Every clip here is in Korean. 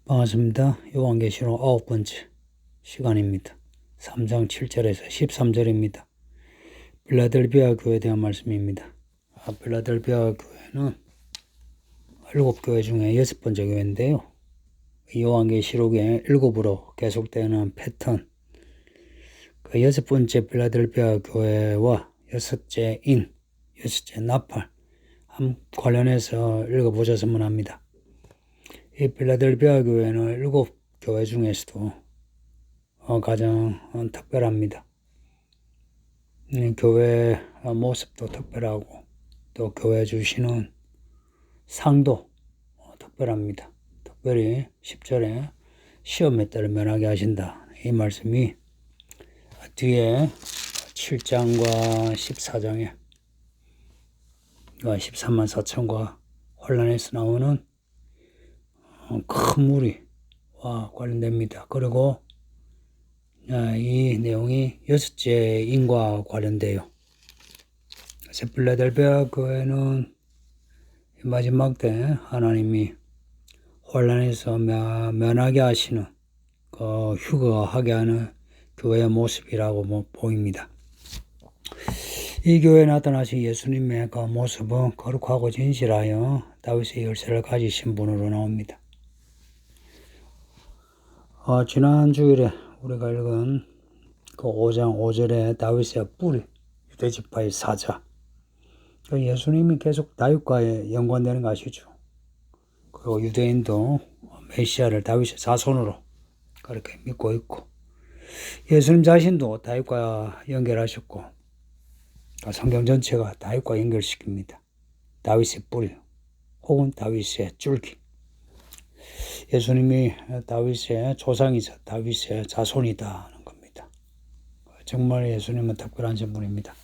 반갑습니다. 요한계시록 9번째 시간입니다. 3장 7절에서 13절입니다. 빌라델비아 교회에 대한 말씀입니다. 빌라델비아 교회는 7교회 중에 6번째 교회인데요. 요한계시록의 7으로 계속되는 패턴, 그 6번째 빌라델비아 교회와 여섯째 나팔 관련해서 읽어보셨으면 합니다. 이 필라델피아 교회는 7교회 중에서도 가장 특별합니다. 교회 모습도 특별하고 또 교회 주시는 상도 특별합니다. 특별히 10절에 시험에 따라 면하게 하신다. 이 말씀이 뒤에 7장과 14장에 13만 4천과 혼란에서 나오는 큰 무리와 관련됩니다. 그리고 이 내용이 여섯째 인과 관련돼요. 그래서 필라델피아 교회는 마지막 때 하나님이 혼란에서 면하게 하시는 휴거하게 하는 교회의 모습이라고 보입니다. 이 교회에 나타나신 예수님의 그 모습은 거룩하고 진실하여 다윗의 열쇠를 가지신 분으로 나옵니다. 지난 주일에 우리가 읽은 그 5장 5절에 다윗의 뿌리, 유대지파의 사자. 예수님이 계속 다윗과 연관되는 거 아시죠? 그리고 유대인도 메시아를 다윗의 자손으로 그렇게 믿고 있고, 예수님 자신도 다윗과 연결하셨고, 성경 전체가 다윗과 연결시킵니다. 다윗의 뿌리 혹은 다윗의 줄기. 예수님이 다윗의 조상이자 다윗의 자손이다 하는 겁니다. 정말 예수님은 특별한 분입니다.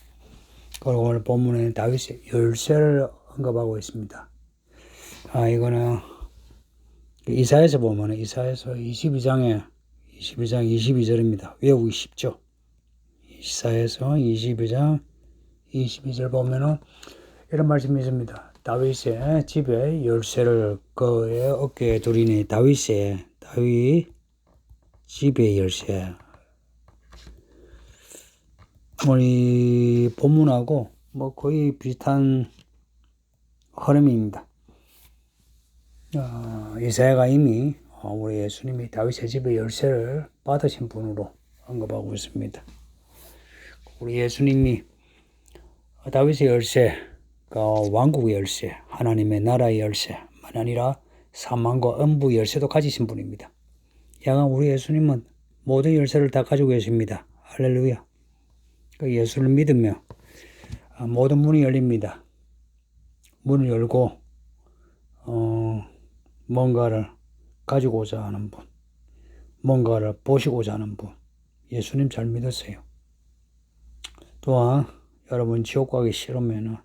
그리고 오늘 본문에는 다윗의 열쇠를 언급하고 있습니다. 이거는 이사야에서 보면 이사야에서 22장 22절입니다. 외우기 쉽죠. 이사야에서 22장 22절 보면은 이런 말씀이 있습니다. 다윗의 집에 열쇠를 그의 어깨에 두리니 다윗 집의 열쇠. 우리 본문하고 거의 비슷한 흐름입니다. 이사야가 이미 우리 예수님이 다윗의 집의 열쇠를 받으신 분으로 언급하고 있습니다. 우리 예수님이 다윗의 열쇠, 왕국의 열쇠, 하나님의 나라의 열쇠만 아니라 사망과 음부의 열쇠도 가지신 분입니다. 야간 우리 예수님은 모든 열쇠를 다 가지고 계십니다. 할렐루야. 예수를 믿으며 모든 문이 열립니다. 문을 열고 뭔가를 가지고자 하는 분, 뭔가를 보시고자 하는 분, 예수님 잘 믿으세요. 또한 여러분 지옥 가기 싫으면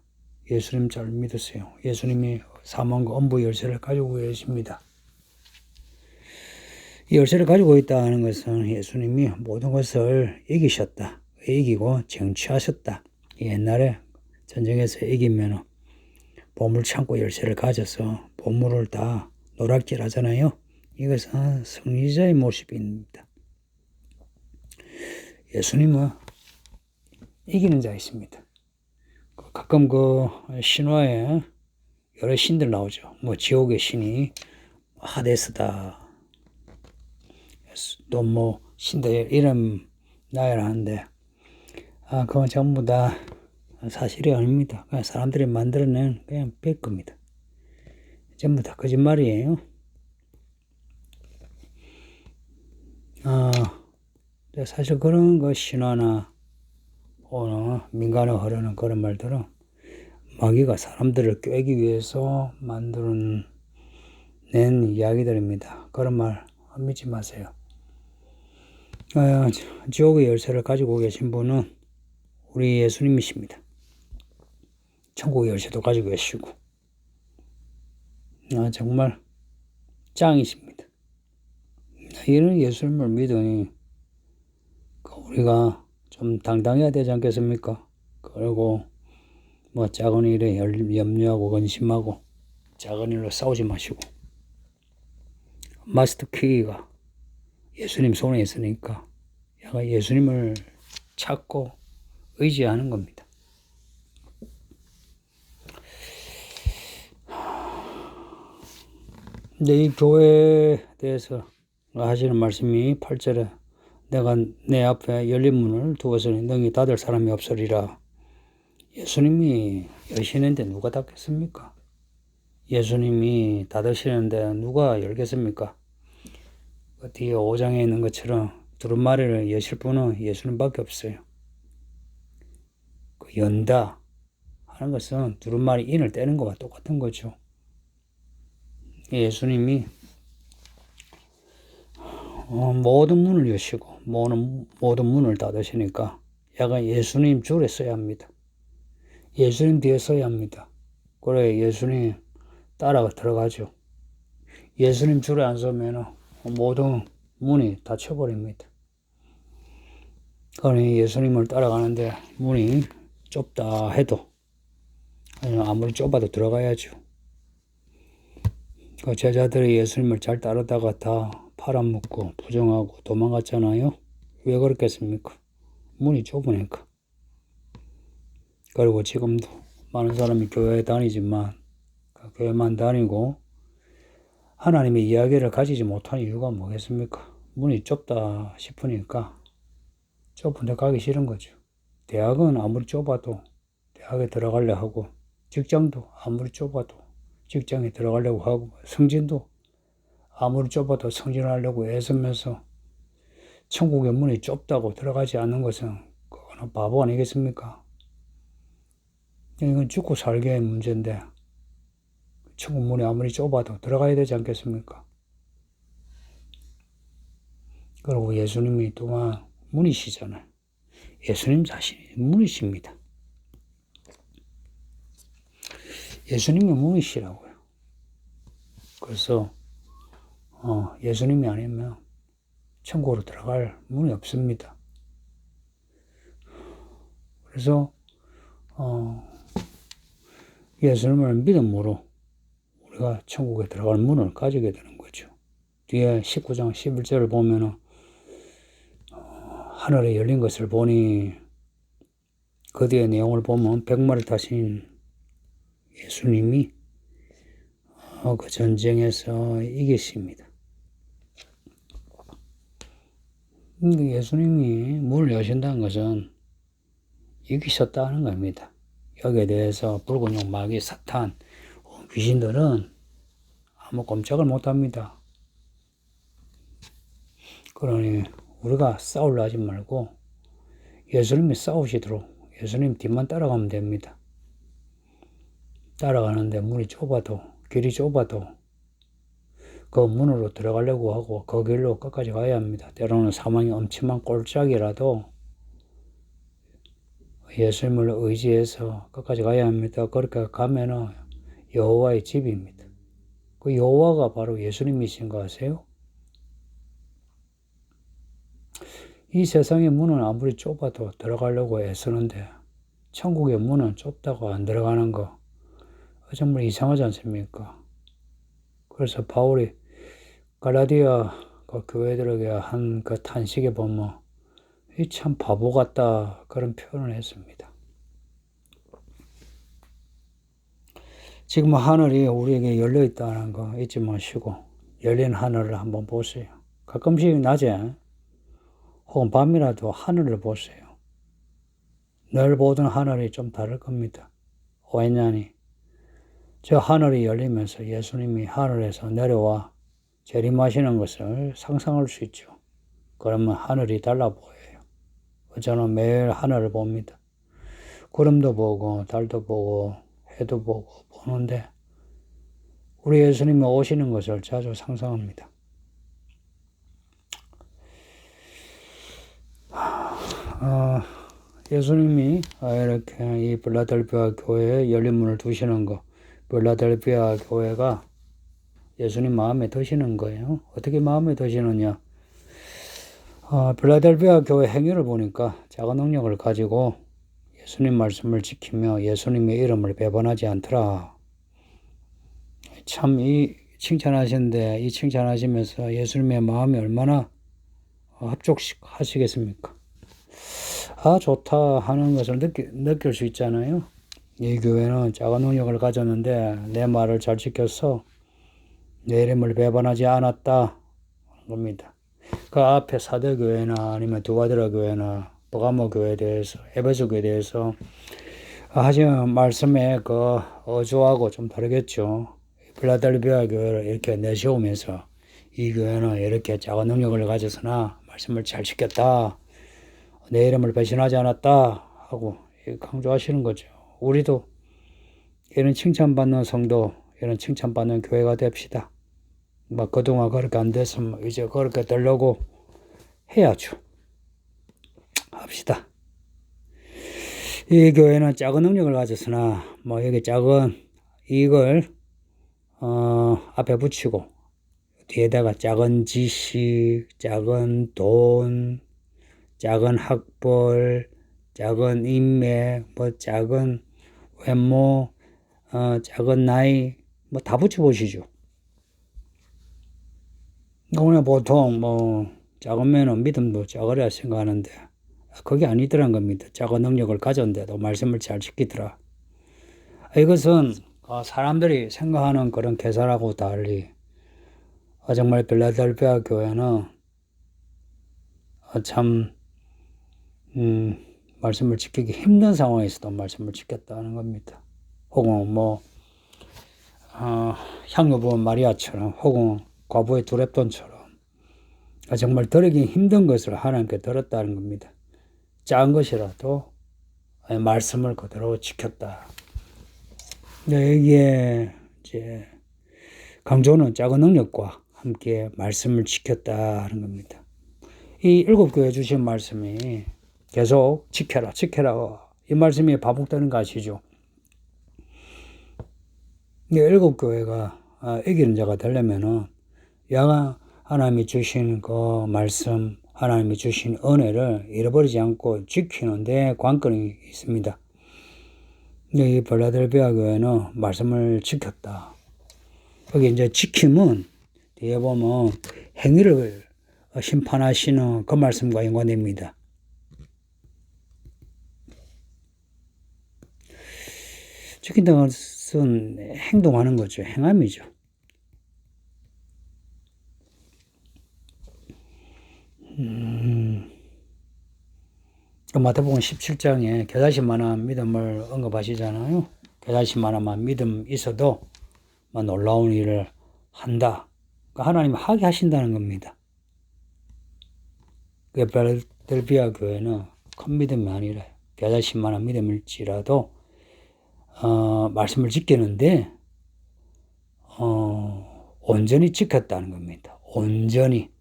예수님 잘 믿으세요. 예수님이 사망과 음부의 열쇠를 가지고 계십니다. 이 열쇠를 가지고 있다는 것은 예수님이 모든 것을 이기셨다. 이기고 쟁취하셨다. 옛날에 전쟁에서 이기면 보물창고 열쇠를 가져서 보물을 다 노략질 하잖아요. 이것은 승리자의 모습입니다. 예수님은 이기는 자이십니다. 가끔 신화에 여러 신들 나오죠. 지옥의 신이 하데스다. 또 신들 이름 나열하는데 그건 전부 다 사실이 아닙니다. 그냥 사람들이 만들어낸 그냥 백겁니다. 전부 다 거짓말이에요. 사실 그런 신화나 오늘 민간에 흐르는 그런 말들은 마귀가 사람들을 꿰기 위해서 만들어낸 이야기들입니다. 그런 말 믿지 마세요. 지옥의 열쇠를 가지고 계신 분은 우리 예수님이십니다. 천국의 열쇠도 가지고 계시고 정말 짱이십니다. 이런 예수님을 믿으니 우리가 좀 당당해야 되지 않겠습니까? 그리고 작은 일에 염려하고 근심하고 작은 일로 싸우지 마시고 마스터 키가 예수님 손에 있으니까 약간 예수님을 찾고 의지하는 겁니다. 근데 이 교회에 대해서 하시는 말씀이 8절에 내가 내 앞에 열린 문을 두었으니 너희 닫을 사람이 없으리라. 예수님이 여시는데 누가 닫겠습니까? 예수님이 닫으시는데 누가 열겠습니까? 그 뒤에 5장에 있는 것처럼 두루마리를 여실 분은 예수님밖에 없어요. 그 연다 하는 것은 두루마리 인을 떼는 것과 똑같은 거죠. 예수님이 모든 문을 여시고 모든 문을 닫으시니까 약간 예수님 줄에 서야 합니다. 예수님 뒤에 서야 합니다. 그래 예수님 따라 들어가죠. 예수님 줄에 안 서면 모든 문이 닫혀버립니다. 그러니 예수님을 따라가는데 문이 좁다 해도 아무리 좁아도 들어가야죠. 그 제자들이 예수님을 잘 따르다가 다 팔아먹고 부정하고 도망갔잖아요. 왜 그렇겠습니까? 문이 좁으니까. 그리고 지금도 많은 사람이 교회에 다니지만 그 교회만 다니고 하나님의 이야기를 가지지 못한 이유가 뭐겠습니까? 문이 좁다 싶으니까 좁은 데 가기 싫은 거죠. 대학은 아무리 좁아도 대학에 들어가려 하고 직장도 아무리 좁아도 직장에 들어가려고 하고 성진도 아무리 좁아도 성진하려고 애쓰면서 천국의 문이 좁다고 들어가지 않는 것은 그거는 바보 아니겠습니까? 이건 죽고 살기의 문제인데 천국 문이 아무리 좁아도 들어가야 되지 않겠습니까? 그리고 예수님이 또한 문이시잖아요. 예수님 자신이 문이십니다. 예수님이 문이시라고요. 그래서 예수님이 아니면 천국으로 들어갈 문이 없습니다. 그래서 예수님을 믿음으로 우리가 천국에 들어갈 문을 가지게 되는 거죠. 뒤에 19장 11절을 보면은 하늘에 열린 것을 보니 그 뒤에 내용을 보면 백마를 타신 예수님이 그 전쟁에서 이기십니다. 예수님이 문을 여신다는 것은 이기셨다는 겁니다. 여기에 대해서 붉은 용, 마귀, 사탄, 귀신들은 아무 꼼짝을 못합니다. 그러니 우리가 싸우려 하지 말고 예수님이 싸우시도록 예수님 뒤만 따라가면 됩니다. 따라가는데 문이 좁아도 길이 좁아도 그 문으로 들어가려고 하고 그 길로 끝까지 가야 합니다. 때로는 사망이 엄침한 꼴짝이라도 예수님을 의지해서 끝까지 가야 합니다. 그렇게 가면은 여호와의 집입니다. 그 여호와가 바로 예수님이신 거 아세요? 이 세상의 문은 아무리 좁아도 들어가려고 애쓰는데 천국의 문은 좁다고 안 들어가는 거 정말 이상하지 않습니까? 그래서 바울이 갈라디아 그 교회들에게 한 그 탄식에 보면 이 참 바보 같다 그런 표현을 했습니다. 지금 하늘이 우리에게 열려 있다는 거 잊지 마시고 열린 하늘을 한번 보세요. 가끔씩 낮에 혹은 밤이라도 하늘을 보세요. 늘 보던 하늘이 좀 다를 겁니다. 왜냐니 저 하늘이 열리면서 예수님이 하늘에서 내려와 재림하시는 것을 상상할 수 있죠. 그러면 하늘이 달라 보여요. 저는 매일 하늘을 봅니다. 구름도 보고 달도 보고 해도 보고 보는데 우리 예수님이 오시는 것을 자주 상상합니다. 예수님이 이렇게 이 빌라델비아 교회에 열린 문을 두시는 거, 빌라델비아 교회가 예수님 마음에 드시는 거예요. 어떻게 마음에 드시느냐? 빌라델비아 교회 행위를 보니까 작은 능력을 가지고 예수님 말씀을 지키며 예수님의 이름을 배반하지 않더라. 참 이 칭찬하시는데 이 칭찬하시면서 예수님의 마음이 얼마나 합족하시겠습니까? 아, 좋다 하는 것을 느낄 수 있잖아요. 이 교회는 작은 능력을 가졌는데 내 말을 잘 지켜서 내 이름을 배반하지 않았다 하는 겁니다. 그 앞에 사도교회나 아니면 두아드라 교회나 버가모 교회에 대해서, 에베소 교회에 대해서 하신 말씀에 그 어조하고 좀 다르겠죠. 필라델피아 교회를 이렇게 내세우면서 이 교회는 이렇게 작은 능력을 가져서나 말씀을 잘 지켰다, 내 이름을 배신하지 않았다 하고 강조하시는 거죠. 우리도 이런 칭찬받는 성도, 이런 칭찬받는 교회가 됩시다. 뭐 그동안 그렇게 안 됐으면 이제 그렇게 되려고 해야죠. 합시다. 이 교회는 작은 능력을 가졌으나 뭐 여기 작은 이걸 앞에 붙이고 뒤에다가 작은 지식, 작은 돈, 작은 학벌, 작은 인맥, 뭐 작은 외모, 작은 나이 뭐 다 붙여보시죠. 오늘 보통 뭐 작으면은 믿음도 작으려 생각하는데 그게 아니더란 겁니다. 작은 능력을 가졌는데도 말씀을 잘 지키더라. 이것은 사람들이 생각하는 그런 계산하고 달리 정말 필라델피아 교회는 참 말씀을 지키기 힘든 상황에서도 말씀을 지켰다는 겁니다. 혹은 뭐 향유 부은 마리아처럼, 혹은 과부의 두렙돈처럼 정말 드리기 힘든 것을 하나님께 들었다는 겁니다. 작은 것이라도 말씀을 그대로 지켰다. 여기에 이제 강조는 작은 능력과 함께 말씀을 지켰다 하는 겁니다. 이 7교회 주신 말씀이 계속 지켜라, 지켜라 이 말씀이 반복되는 거 아시죠? 이 7교회가 이기는 자가 되려면은 하나님이 주신 그 말씀, 하나님이 주신 은혜를 잃어버리지 않고 지키는 데 관건이 있습니다. 이 필라델피아 교회는 말씀을 지켰다. 여기 이제 지킴은 뒤에 보면 행위를 심판하시는 그 말씀과 연관됩니다. 지킨다는 것은 행동하는 거죠. 행함이죠. 마태복음 17장에 겨자씨만한 믿음을 언급하시잖아요. 겨자씨만한 믿음 있어도 놀라운 일을 한다. 그러니까 하나님이 하게 하신다는 겁니다. 필라델피아 교회는 큰 믿음이 아니라 겨자씨만한 믿음일지라도 말씀을 지키는데 온전히 지켰다는 겁니다. 온전히.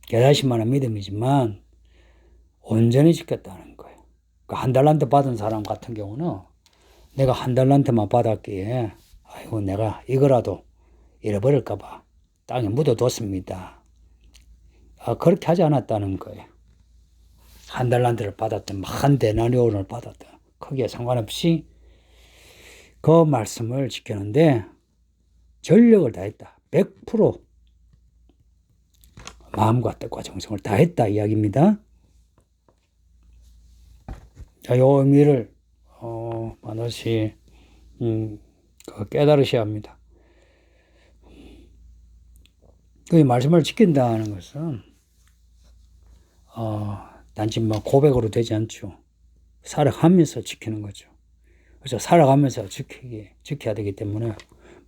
겨자씨만한 믿음이지만 온전히 지켰다는 거예요. 그러니까 한 달란트 받은 사람 같은 경우는 내가 한 달란트만 받았기에 아이고 내가 이거라도 잃어버릴까봐 땅에 묻어뒀습니다. 그렇게 하지 않았다는 거예요. 한 달란트를 받았든 한 데나리온을 받았든 크게 상관없이 그 말씀을 지켰는데 전력을 다했다. 100% 마음과 뜻과 정성을 다했다 이야기입니다. 자, 이 의미를 반드시 깨달으셔야 합니다. 그 말씀을 지킨다는 것은 단지 고백으로 되지 않죠. 살아가면서 지키는 거죠. 그래서 살아가면서 지켜야 되기 때문에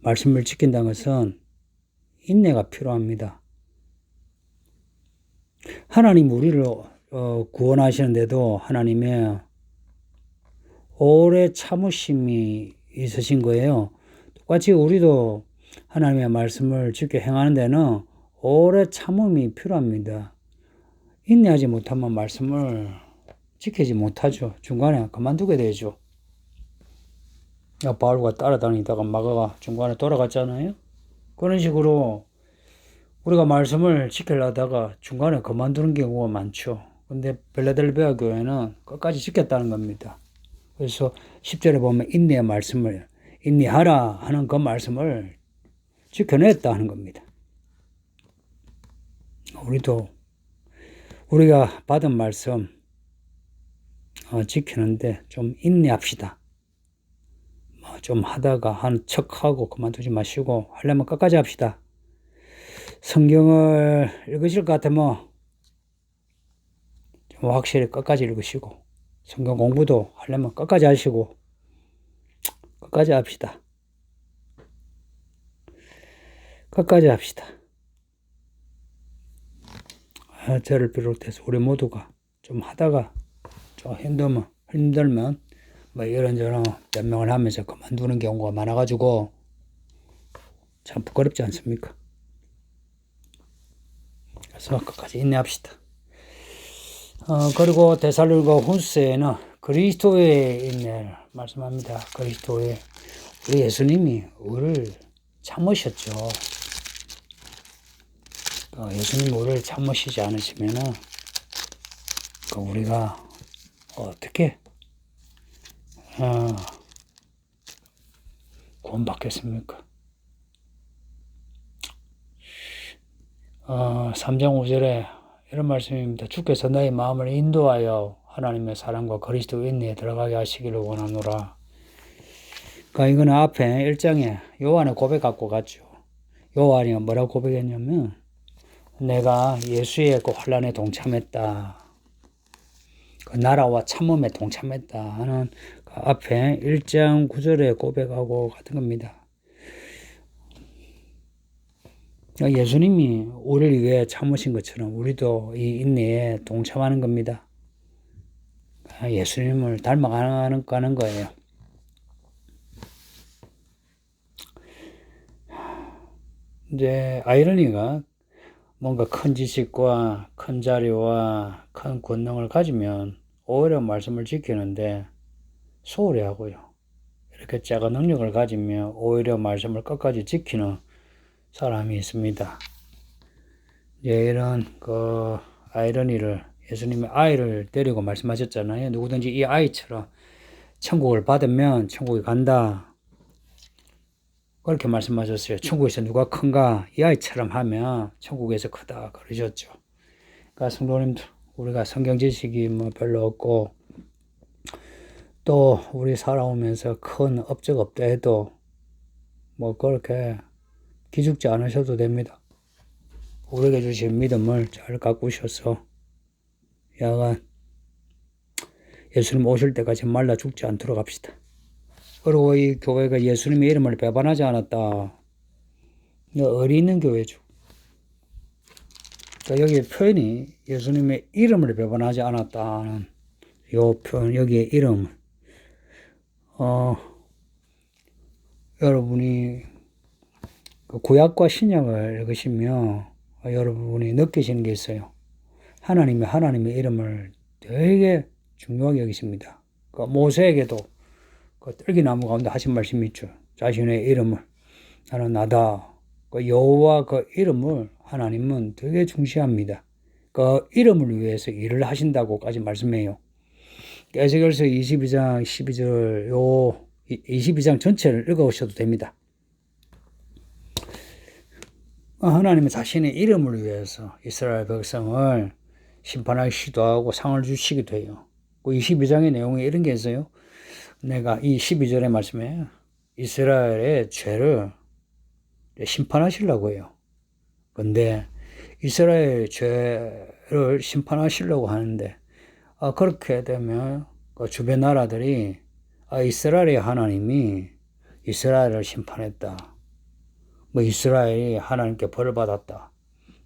말씀을 지킨다는 것은 인내가 필요합니다. 하나님 우리를 구원하시는데도 하나님의 오래 참으심이 있으신 거예요. 똑같이 우리도 하나님의 말씀을 지켜 행하는 데는 오래 참음이 필요합니다. 인내하지 못하면 말씀을 지키지 못하죠. 중간에 그만두게 되죠. 바울과 따라다니다가 마가가 중간에 돌아갔잖아요. 그런 식으로 우리가 말씀을 지키려다가 중간에 그만두는 경우가 많죠. 근데 필라델피아 교회는 끝까지 지켰다는 겁니다. 그래서 10절에 보면 인내의 말씀을, 인내하라 하는 그 말씀을 지켜냈다 하는 겁니다. 우리도 우리가 받은 말씀 지키는데 좀 인내합시다. 좀 하다가 한 척하고 그만두지 마시고 하려면 끝까지 합시다. 성경을 읽으실 것 같으면 좀 확실히 끝까지 읽으시고 성경 공부도 하려면 끝까지 하시고 끝까지 합시다. 끝까지 합시다. 저를 비롯해서 우리 모두가 좀 하다가 좀 힘들면 이런저런 변명을 하면서 그만두는 경우가 많아가지고 참 부끄럽지 않습니까? 그래서 끝까지 인내합시다. 그리고 데살로니가 후서에는 그리스도의 인내를 말씀합니다. 그리스도의 우리 예수님이 우리를 참으셨죠. 예수님이 우리를 참으시지 않으시면은 우리가 어떻게 구원받겠습니까? 3장 5절에 이런 말씀입니다. 주께서 너의 마음을 인도하여 하나님의 사랑과 그리스도 인내에 들어가게 하시기를 원하노라. 그러니까 이거는 앞에 1장에 요한의 고백 갖고 갔죠. 요한이 뭐라고 고백했냐면 내가 예수의 그 환난에 동참했다. 그 나라와 참음에 동참했다 하는 그 앞에 1장 9절에 고백하고 같은 겁니다. 예수님이 우리를 위해 참으신 것처럼 우리도 이 인내에 동참하는 겁니다. 예수님을 닮아가는 거예요. 이제 아이러니가 뭔가 큰 지식과 큰 자료와 큰 권능을 가지면 오히려 말씀을 지키는데 소홀히 하고요. 이렇게 작은 능력을 가지면 오히려 말씀을 끝까지 지키는 사람이 있습니다. 이런 그 아이러니를 예수님이 아이를 데리고 말씀하셨잖아요. 누구든지 이 아이처럼 천국을 받으면 천국에 간다. 그렇게 말씀하셨어요. 천국에서 누가 큰가? 이 아이처럼 하면 천국에서 크다. 그러셨죠. 그러니까 성도님들, 우리가 성경 지식이 별로 없고, 또 우리 살아오면서 큰 업적 없다 해도 그렇게 기죽지 않으셔도 됩니다. 우리에게 주신 믿음을 잘 가꾸셔서 야간 예수님 오실 때까지 말라 죽지 않도록 합시다. 그리고 이 교회가 예수님의 이름을 배반하지 않았다. 의리 있는 교회죠. 그러니까 여기 표현이 예수님의 이름을 배반하지 않았다는 요 표현, 여기에 이름을. 여러분이 구약과 신약을 읽으시면 여러분이 느끼시는 게 있어요. 하나님의 이름을 되게 중요하게 여기십니다. 모세에게도 그 떨기나무 가운데 하신 말씀이 있죠. 자신의 이름을 나는 나다. 여호와 그 이름을 하나님은 되게 중시합니다. 그 이름을 위해서 일을 하신다고까지 말씀해요. 에스겔서 22장 12절 22장 전체를 읽어오셔도 됩니다. 하나님은 자신의 이름을 위해서 이스라엘 백성을 심판하시기도 하고 상을 주시기도 해요. 그 22장의 내용에 이런 게 있어요. 내가 이 12절의 말씀에 이스라엘의 죄를 심판하시려고 해요. 근데 이스라엘 죄를 심판하시려고 하는데 그렇게 되면 그 주변 나라들이 이스라엘의 하나님이 이스라엘을 심판했다. 이스라엘이 하나님께 벌을 받았다.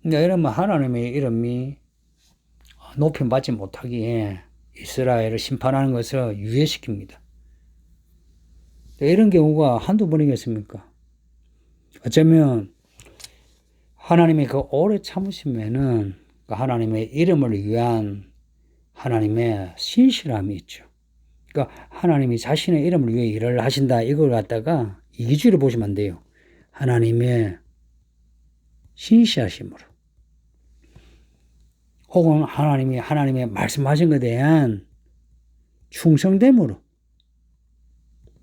근데 이러면 하나님의 이름이 높임 받지 못하기에 이스라엘을 심판하는 것을 유예시킵니다. 이런 경우가 한두 번이겠습니까? 어쩌면 하나님이 그 오래 참으시면은 하나님의 이름을 위한 하나님의 신실함이 있죠. 그러니까 하나님이 자신의 이름을 위해 일을 하신다. 이걸 갖다가 이기주의로 보시면 안 돼요. 하나님의 신실하심으로. 혹은 하나님의 말씀하신 것에 대한 충성됨으로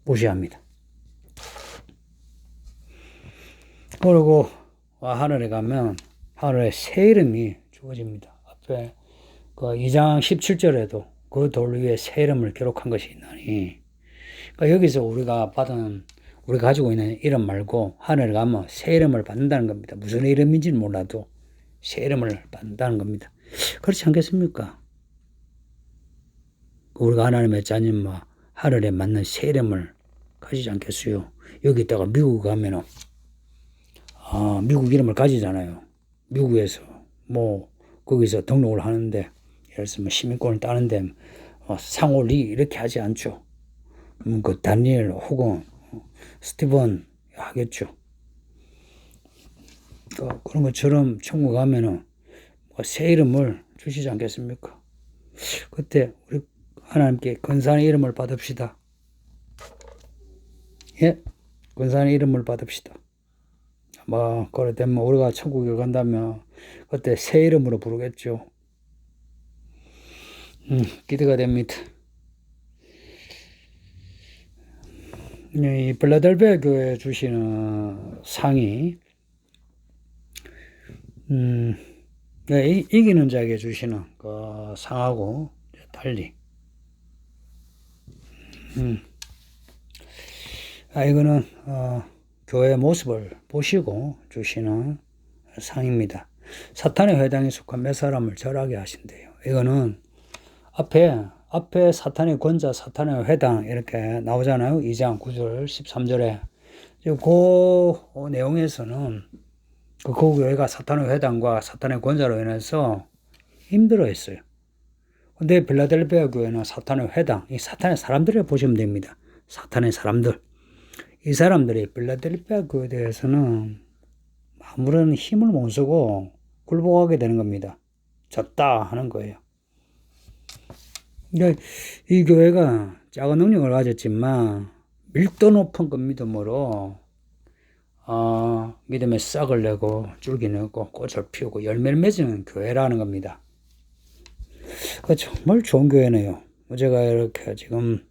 보셔야 합니다. 그리고 하늘에 가면 하늘에 새 이름이 주어집니다. 앞에 그 2장 17절에도 그 돌 위에 새 이름을 기록한 것이 있나니, 그러니까 여기서 우리가 가지고 있는 이름 말고 하늘에 가면 새 이름을 받는다는 겁니다. 무슨 이름인지는 몰라도 새 이름을 받는다는 겁니다. 그렇지 않겠습니까? 우리가 하나님의 자녀 하늘에 맞는 새 이름을 가지지 않겠어요? 여기다가 미국 가면은 미국 이름을 가지잖아요. 미국에서 거기서 등록을 하는데, 예를 들면 시민권을 따는데 상호리 이렇게 하지 않죠. 그 다니엘 혹은 스티븐 하겠죠. 그런 것처럼 천국 가면은 새 이름을 주시지 않겠습니까? 그때 우리 하나님께 근사한 이름을 받읍시다. 예, 근사한 이름을 받읍시다. 그래 되면 우리가 천국에 간다면 그때 새 이름으로 부르겠죠. 기대가 됩니다. 이 필라델피아 교회 주시는 상이 이기는 자에게 주시는 그 상하고 달리 이거는 교회의 모습을 보시고 주시는 상입니다. 사탄의 회당에 속한 몇 사람을 절하게 하신대요. 이거는 앞에 사탄의 권자, 사탄의 회당 이렇게 나오잖아요. 2장 9절 13절에 그 내용에서는 그 교회가 사탄의 회당과 사탄의 권자로 인해서 힘들어했어요. 근데 필라델피아 교회는 사탄의 회당, 이 사탄의 사람들을 보시면 됩니다. 사탄의 사람들. 이 사람들이 필라델피아 교회에 대해서는 아무런 힘을 못 쓰고 굴복하게 되는 겁니다. 졌다 하는 거예요. 그러니까 이 교회가 작은 능력을 가졌지만 밀도 높은 그 믿음으로 믿음의 싹을 내고 줄기 내고 꽃을 피우고 열매를 맺는 교회라는 겁니다. 정말 좋은 교회네요. 제가 이렇게 지금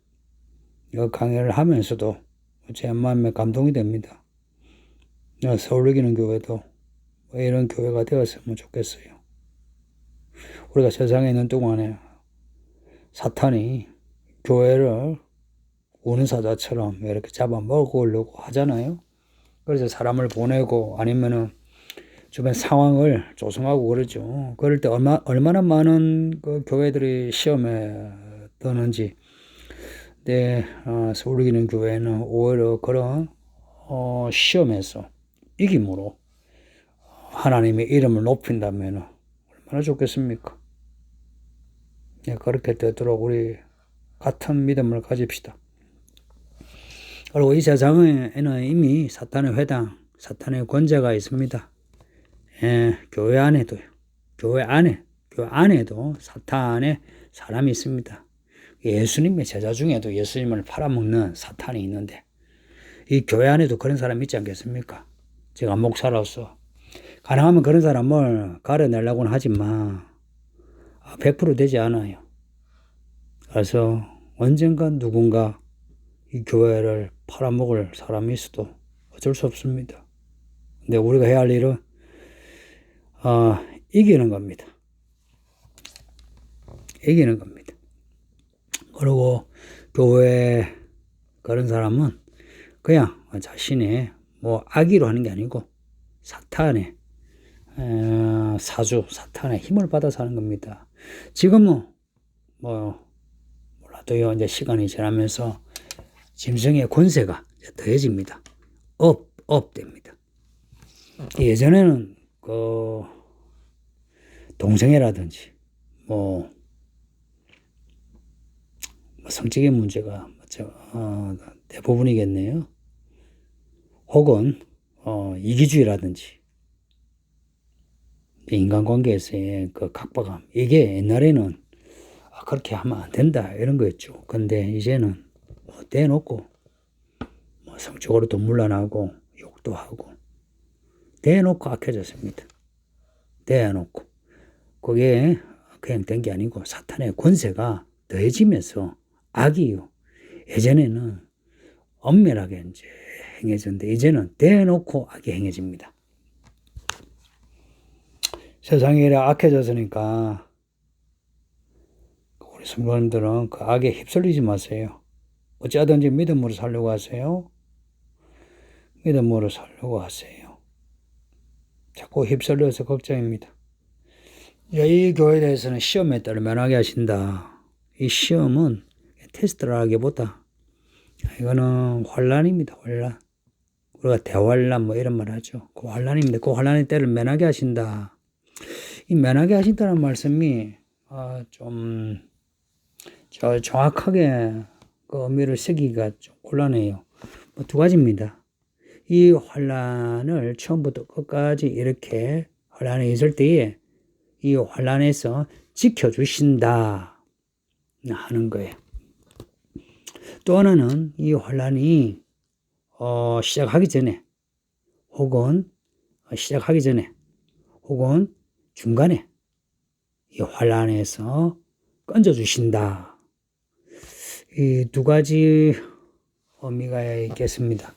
이 강의를 하면서도 제 마음에 감동이 됩니다. 서울 이기는 교회도 이런 교회가 되었으면 좋겠어요. 우리가 세상에 있는 동안에 사탄이 교회를 우는 사자처럼 이렇게 잡아먹으려고 하잖아요. 그래서 사람을 보내고 아니면은 주변 상황을 조성하고 그러죠. 그럴 때 얼마나 많은 그 교회들이 시험에 드는지. 서울 이기는 교회는 오히려 그런 시험에서 이김으로 하나님의 이름을 높인다면 얼마나 좋겠습니까? 그렇게 되도록 우리 같은 믿음을 가집시다. 그리고 이 세상에는 이미 사탄의 회당, 사탄의 권세가 있습니다. 교회 안에도요. 교회 안에도 사탄의 사람이 있습니다. 예수님의 제자 중에도 예수님을 팔아먹는 사탄이 있는데 이 교회 안에도 그런 사람이 있지 않겠습니까? 제가 목사로서 가능하면 그런 사람을 가려내려고는 하지만 100% 되지 않아요. 그래서 언젠간 누군가 이 교회를 팔아먹을 사람이 있어도 어쩔 수 없습니다. 근데 우리가 해야 할 일은 이기는 겁니다. 이기는 겁니다. 그리고 교회 그런 사람은 그냥 자신의 악의로 하는 게 아니고 사탄의 사주, 사탄의 힘을 받아서 하는 겁니다. 지금은 몰라도요, 이제 시간이 지나면서 짐승의 권세가 더해집니다. 됩니다. 예전에는 동성애라든지 성적인 문제가 대부분이겠네요. 혹은 이기주의라든지 인간관계에서의 그 각박함, 이게 옛날에는 그렇게 하면 안 된다 이런 거였죠. 근데 이제는 대놓고 성적으로도 물러나고 욕도 하고 대놓고 악해졌습니다. 대놓고 그게 그냥 된 게 아니고 사탄의 권세가 더해지면서 악이요. 예전에는 엄밀하게 이제 행해졌는데 이제는 대놓고 악이 행해집니다. 세상이 이래 악해졌으니까 우리 성도님들은 그 악에 휩쓸리지 마세요. 어찌하든지 믿음으로 살려고 하세요. 믿음으로 살려고 하세요. 자꾸 휩쓸려서 걱정입니다. 이 교회에 대해서는 시험에 따라 면하게 하신다. 이 시험은 테스트를 하기보다 이거는 환란입니다. 환란. 우리가 대환란 뭐 이런 말 하죠. 그 환란입니다. 그 환란의 때를 면하게 하신다. 이 면하게 하신다는 말씀이 좀 정확하게 그 의미를 새기기가 좀 곤란해요. 뭐 두 가지입니다. 이 환란을 처음부터 끝까지 이렇게 환란에 있을 때에 이 환란에서 지켜주신다 하는 거예요. 또 하나는 이 환란이 시작하기 전에 혹은 시작하기 전에 혹은 중간에 이 환란에서 건져주신다. 이 두 가지 의미가 있겠습니다.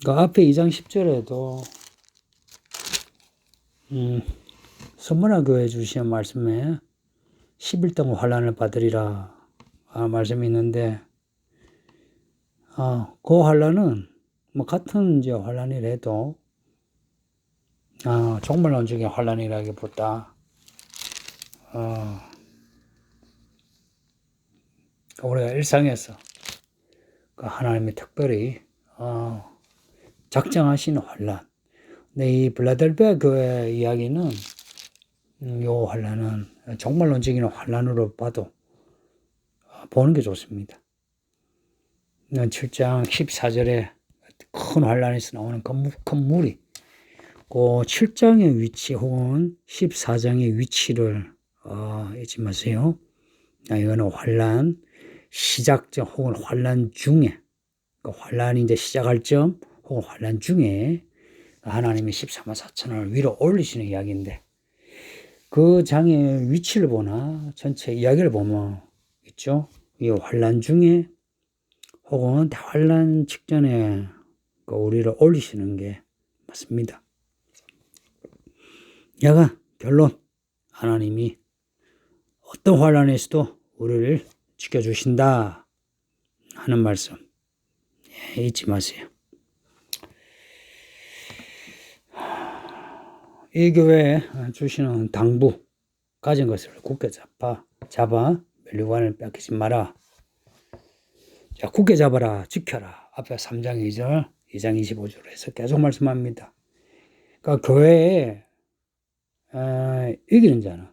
그 앞에 2장 10절에도 선문화 교회 주시는 말씀에 11등 환란을 받으리라 말씀이 있는데 그 환란은 뭐 같은 이제 환란이라도 종말론적인 환란이라기보다 우리가 일상에서 그 하나님이 특별히 작정하시는 환란. 근데 이 빌라델비아 교회 이야기는 이 환란은 종말론적인 환란으로 봐도 보는 게 좋습니다. 7장 14절에 큰 환란에서 나오는 큰 물이 그 7장의 위치 혹은 14장의 위치를 잊지 마세요. 이거는 환란 시작점 혹은 환란 중에 그 환란이 이제 시작할 점 혹은 환란 중에 하나님이 14만 4천을 위로 올리시는 이야기인데 그 장의 위치를 보나 전체 이야기를 보면 있죠. 이 환란 중에 혹은 대환란 직전에 우리를 올리시는 게 맞습니다. 야가 결론 하나님이 어떤 환란에서도 우리를 지켜주신다 하는 말씀 잊지 마세요. 이 교회에 주시는 당부 가진 것을 굳게 잡아 멸류관을 뺏기지 마라. 자, 굳게 잡아라 지켜라. 앞에 3장 2절 2장 25절로 해서 계속 말씀합니다. 그러니까 교회에 이기는 자는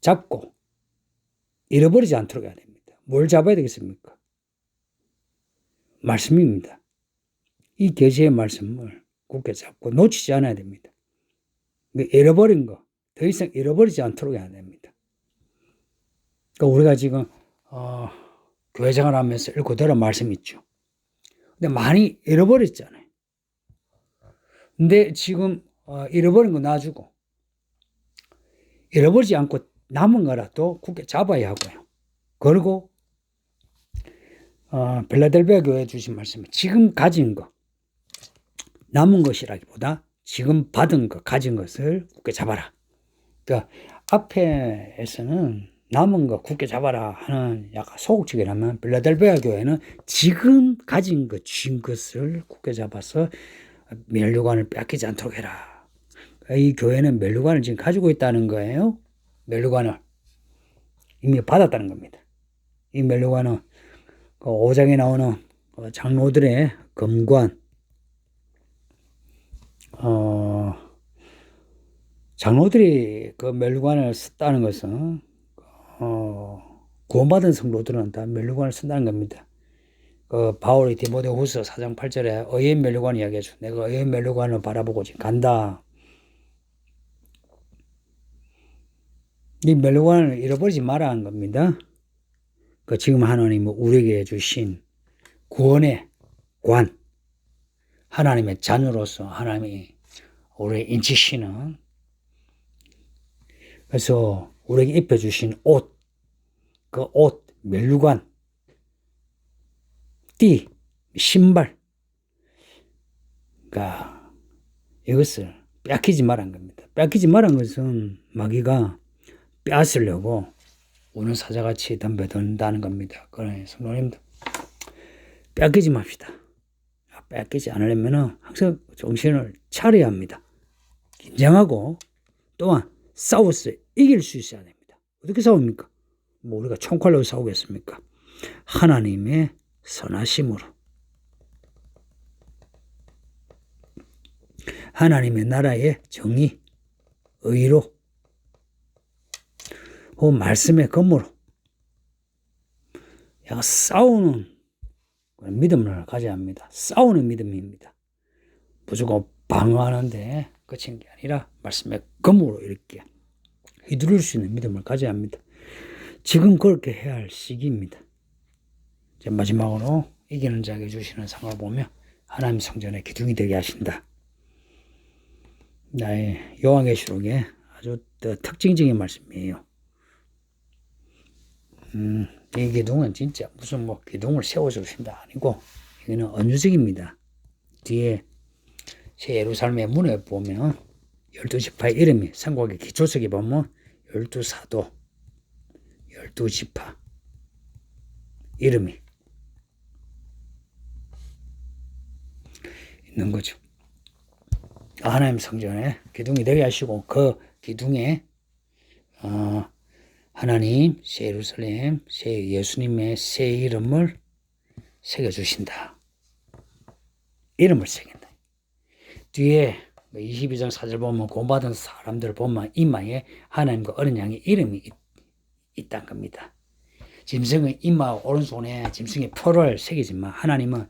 잡고 잃어버리지 않도록 해야 됩니다. 뭘 잡아야 되겠습니까? 말씀입니다. 이 계시의 말씀을 굳게 잡고 놓치지 않아야 됩니다. 잃어버린 거 더 이상 잃어버리지 않도록 해야 됩니다. 그러니까 우리가 지금 교회 생활하면서 읽고 들은 말씀 있죠. 근데 많이 잃어버렸잖아요. 근데 지금 잃어버린 거 놔주고 잃어버리지 않고 남은 거라도 굳게 잡아야 하고요. 그리고 빌라델비아 교회에 주신 말씀은 지금 가진 거 남은 것이라기보다 지금 받은 것 가진 것을 굳게 잡아라. 그러니까 앞에서는 남은 거 굳게 잡아라 하는 약간 소극적이라면 빌라델비아 교회는 지금 가진 것 쥔 것을 굳게 잡아서 멸류관을 뺏기지 않도록 해라. 이 교회는 멸류관을 지금 가지고 있다는 거예요. 멸류관을 이미 받았다는 겁니다. 이 멸류관은 그 5장에 나오는 장로들의 금관 장로들이 그 멸류관을 썼다는 것은 구원받은 성도들은 다 멸류관을 쓴다는 겁니다. 그 바울이 디모데후서 4장 8절에 의의 멸류관 이야기해줘. 내가 의의 멸류관을 바라보고 지금 간다. 이 멸류관을 잃어버리지 마라 한 겁니다. 그 지금 하나님은 우리에게 주신 구원의 관, 하나님의 자녀로서 하나님이 우리를 인치시는, 그래서 우리에게 입혀주신 옷, 그 옷, 멸류관, 띠, 신발. 그러니까 이것을 뺏기지 말한 겁니다. 뺏기지 말한 것은 마귀가 빼앗으려고 우는 사자같이 덤벼든다는 겁니다. 그러니 성도님들 뺏기지 맙시다. 뺏기지 않으려면 항상 정신을 차려야 합니다. 긴장하고 또한 싸워서 이길 수 있어야 됩니다. 어떻게 싸웁니까? 뭐 우리가 총칼로 싸우겠습니까? 하나님의 선하심으로, 하나님의 나라의 정의, 의로, 그 말씀의 검으로 싸우는 믿음을 가져야 합니다. 싸우는 믿음입니다. 무조건 방어하는데 그친 게 아니라 말씀의 검으로 이렇게 휘두를 수 있는 믿음을 가져야 합니다. 지금 그렇게 해야 할 시기입니다. 이제 마지막으로 이기는 자에게 주시는 상을 보며 하나님 성전의 기둥이 되게 하신다. 나의 요한계시록의 아주 특징적인 말씀이에요. 이 기둥은 진짜 무슨 뭐 기둥을 세워주신다 아니고 이거는 은유적입니다. 뒤에 새 예루살렘의 문에 보면 12지파의 이름이 성곽의 기초석에 보면 12사도 12지파 이름이 있는 거죠. 하나님 성전에 기둥이 되게 하시고 그 기둥에 하나님 새 예루살렘 새 예수님의 새 이름을 새겨주신다. 이름을 새긴다. 뒤에 22장 4절 보면 구원받은 사람들 보면 이마에 하나님과 어린 양의 이름이 있다는 겁니다. 짐승의 이마 오른손에 짐승의 표를 새기지만 하나님은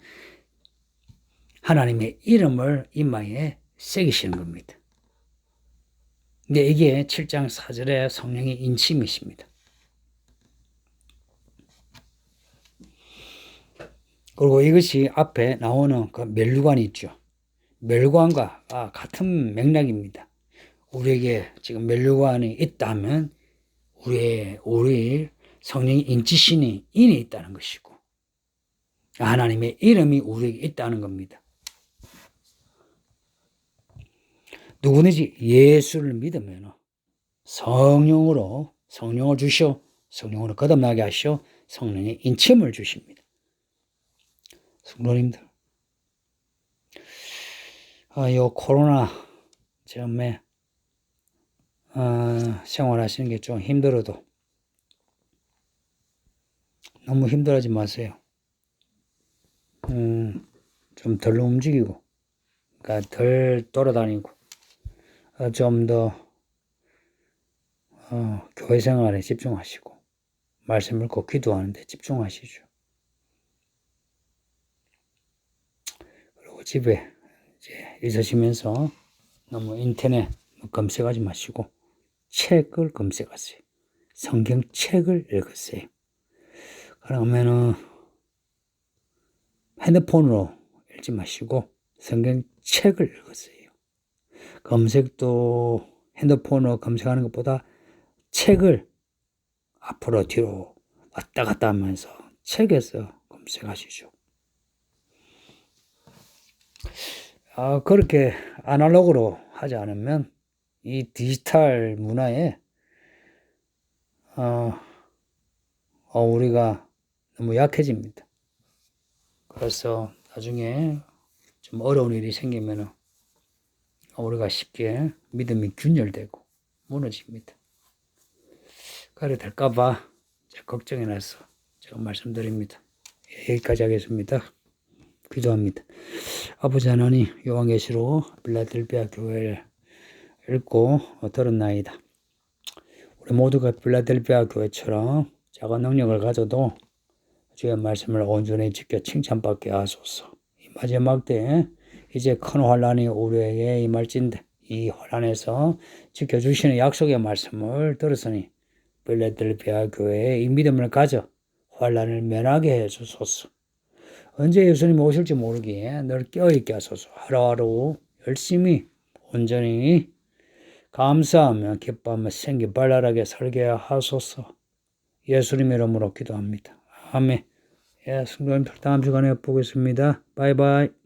하나님의 이름을 이마에 새기시는 겁니다. 근데 이게 7장 4절에 성령의 인침이십니다. 그리고 이것이 앞에 나오는 그 멸관이 있죠. 멸관과 같은 맥락입니다. 우리에게 지금 멸관이 있다면 우리 성령의 인치신이 인에 있다는 것이고 하나님의 이름이 우리에게 있다는 겁니다. 누구든지 예수를 믿으면 성령을 주시오, 성령으로 거듭나게 하시오, 성령의 인침을 주십니다. 성도님들, 요 코로나 처음에 생활하시는 게 좀 힘들어도 너무 힘들어하지 마세요. 좀 덜 움직이고, 그러니까 덜 돌아다니고, 좀 더 교회 생활에 집중하시고 말씀 읽고 기도하는 데 집중하시죠. 그리고 집에 이제 있으시면서 너무 인터넷 검색하지 마시고 책을 검색하세요. 성경책을 읽으세요. 그러면은 핸드폰으로 읽지 마시고 성경책을 읽으세요. 검색도 핸드폰으로 검색하는 것보다 책을 앞으로 뒤로 왔다 갔다 하면서 책에서 검색하시죠. 그렇게 아날로그로 하지 않으면 이 디지털 문화에 우리가 너무 약해집니다. 그래서 나중에 좀 어려운 일이 생기면 우리가 쉽게 믿음이 균열되고 무너집니다. 그래 될까봐 걱정이 나서 제가 말씀드립니다. 여기까지 하겠습니다. 기도합니다. 아버지 하나님, 요한계시록 빌라델비아 교회를 읽고 들었나이다. 우리 모두가 빌라델비아 교회처럼 작은 능력을 가져도 주의 말씀을 온전히 지켜 칭찬받게 하소서. 이 마지막 때에 이제 큰 환란이 우리에게 임할진대 이 환란에서 지켜주시는 약속의 말씀을 들었으니 빌라델비아 교회에 이 믿음을 가져 환란을 면하게 해주소서. 언제 예수님이 오실지 모르기에 늘 깨어있게 하소서. 하루하루 열심히 온전히 감사하며 기뻐하며 생기 발랄하게 살게 하소서. 예수님 이름으로 기도합니다. 아멘. 예, 성도님들 다음 시간에 보겠습니다. 바이바이.